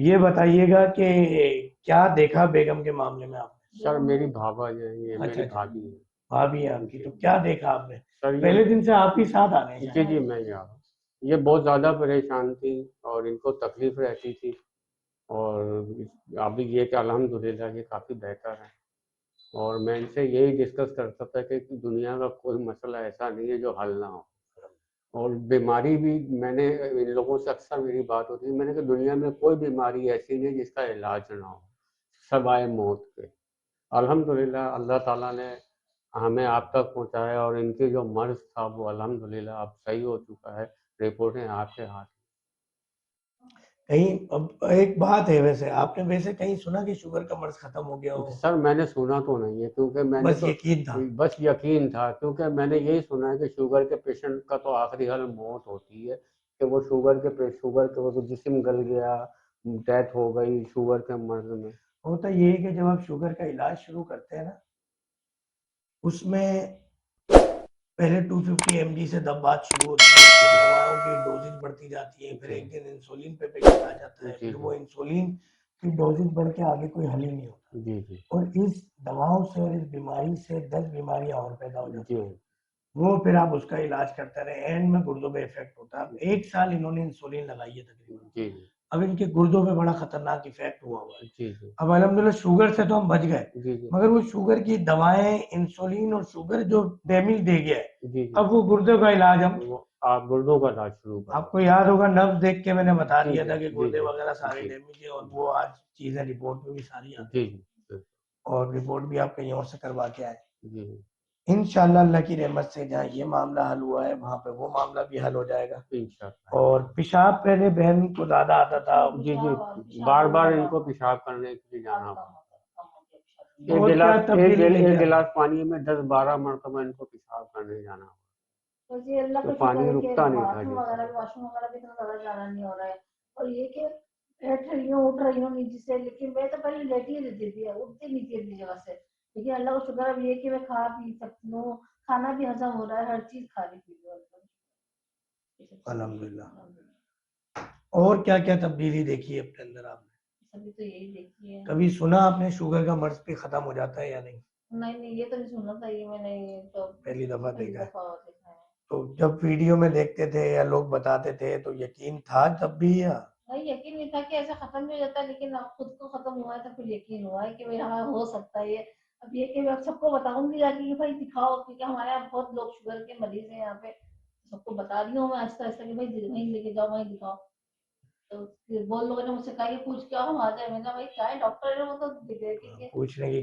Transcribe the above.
یہ بتائیے گا کہ کیا دیکھا بیگم کے معاملے میں آپ نے؟ سر میری بھابا جو ہے یہ میری اچھا بھابھی ہے بھابھی ہے آپ کی، تو کیا دیکھا آپ نے؟ سر پہلے یہ دن سے آپ ہی ساتھ آ رہے ہیں؟ جی میں یہاں یہ بہت زیادہ پریشان تھی اور ان کو تکلیف رہتی تھی، اور ابھی یہ کہ الحمدللہ یہ کافی بہتر ہے، اور میں ان سے یہی ڈسکس کرتا تھا کہ دنیا کا کوئی مسئلہ ایسا نہیں ہے جو حل نہ ہو، اور بیماری بھی میں نے ان لوگوں سے اکثر میری بات ہوتی ہے، میں نے کہا دنیا میں کوئی بیماری ایسی نہیں جس کا علاج نہ ہو سوائے موت کے۔ الحمدللہ اللہ تعالیٰ نے ہمیں آپ تک پہنچایا، اور ان کے جو مرض تھا وہ الحمدللہ اب صحیح ہو چکا ہے، رپورٹیں آپ کے ہاتھ۔ کہیں اب ایک بات ہے، ویسے آپ نے ویسے کہیں سنا کہ شوگر کا مرض ختم ہو گیا ہو؟ سر میں نے سنا تو نہیں ہے، کیونکہ میں نے بس تو یقین تھا۔ بس یقین تھا، کیونکہ میں نے یہی سنا ہے کہ شوگر کے پیشنٹ کا تو آخری حل موت ہوتی ہے، کہ وہ شوگر کے وہ جسم گل گیا، ڈیتھ ہو گئی شوگر کے مرض میں۔ ہوتا یہ ہے کہ جب آپ شوگر کا علاج شروع کرتے ہیں نا، اس میں پہلے 250 mg سے بات شروع ہوتی ہے، دوائوں کی ڈوزز بڑھتی جاتی ہے، پھر ایک دن انسولین پہ پیشنٹ آ جاتا ہے، پھر وہ انسولین کی ڈوزز بڑھ کے آگے کوئی حل ہی نہیں ہوتا، جی جی اور اس دواؤں سے اور اس بیماری سے 10 بیماریاں اور پیدا ہو جاتی جی ہیں، وہ پھر آپ اس کا علاج کرتے رہے، اینڈ میں گردوں پہ افیکٹ ہوتا ہے۔ ایک سال انہوں نے انسولین لگائی ہے تقریباً، جی اب ان کے گردوں پہ بڑا خطرناک افیکٹ ہوا ہے۔ جی جی اب الحمدللہ شوگر سے تو ہم بچ گئے، جی جی مگر وہ شوگر کی دوائیں، انسولین اور شوگر جو ڈیمیج دے گیا ہے، جی اب وہ گردوں کا علاج ہم، وہ آپ گردوں کا علاج شروع کر آپ کو یاد ہوگا نبض دیکھ کے میں نے بتا جی دیا جی تھا کہ جی گردے جی وغیرہ سارے جی ڈیمیج ہیں، اور وہ آج چیزیں رپورٹ میں بھی ساری آتی جی ہیں، جی اور رپورٹ بھی آپ کہیں اور سے کروا کے آئے۔ جی انشاءاللہ اللہ کی رحمت سے جہاں یہ معاملہ حل ہوا ہے وہاں پہ وہ معاملہ بھی حل ہو جائے گا۔ انشاءاللہ۔ اور پیشاب پہلے بہن کو زیادہ آتا تھا، جی جی بار بار ان کو پیشاب کرنے کے لیے جانا پڑتا، اور کیا تبدیلی لے کے ایک آئی؟ گلاس پانی میں 10-12 مرتبہ ان کو پیشاب کرنے جانا اور یہ اللہ تو کا پانی شکر ہے کہ رکتا نہیں تھا باتھ روم وغیرہ واش روم وغیرہ بھی اتنا زیادہ جانا نہیں ہو رہا ہے، اور یہ کہ بیٹھ رہی ہوں اٹھ رہی ہوں نیچے سے، لیکن میں تو پہلے لیٹی ہی رہتی تھی، اٹھتی نہیں تھی اپنی جگہ سے، لیکن اللہ کا شکر اب یہ کہ میں کھا پی سکتی ہوں، کھانا بھی ہضم ہو رہا ہے، ہر چیز کھا رہی تھی۔ الحمدللہ۔ اور کیا کیا تبدیلی دیکھی ہے اپنے اندر آپ نے؟ ابھی تو یہی دیکھی ہے۔ کبھی سنا آپ نے شوگر کا مرض بھی ختم ہو جاتا ہے یا نہیں؟ نہیں یہ تو نہیں سننا تھا، یہ میں نے تو پہلی دفعہ پہلی دیکھا ہے۔ دفعہ دیکھا ہے۔ تو جب ویڈیو میں دیکھتے تھے یا لوگ بتاتے تھے تو یقین تھا تب بھی، یا نہیں یقین نہیں تھا کہ ایسا ختم بھی ہو جاتا ہے، لیکن اب خود کو ختم ہوا ہے تو پھر یقین ہوا ہے کہ ہاں ہو سکتا ہے یہ۔ اب یہ کہ میں سب کو بتاؤں گی جا کے کہ بھائی دکھاؤ، کیونکہ ہمارے یہاں بہت لوگ شوگر کے مریض ہیں، یہاں پہ سب کو بتا رہی ہوں میں آہستہ آہستہ کہ بھائی وہیں لے کے جاؤ، وہیں دکھاؤ۔ تو بہت لوگوں نے مجھ سے کہا کہ پوچھ کے آؤ، ہم آ جائیں، میں نے کہا بھائی کیا ہے ڈاکٹر ہے وہ تو دیکھیں گے۔ پوچھنے کی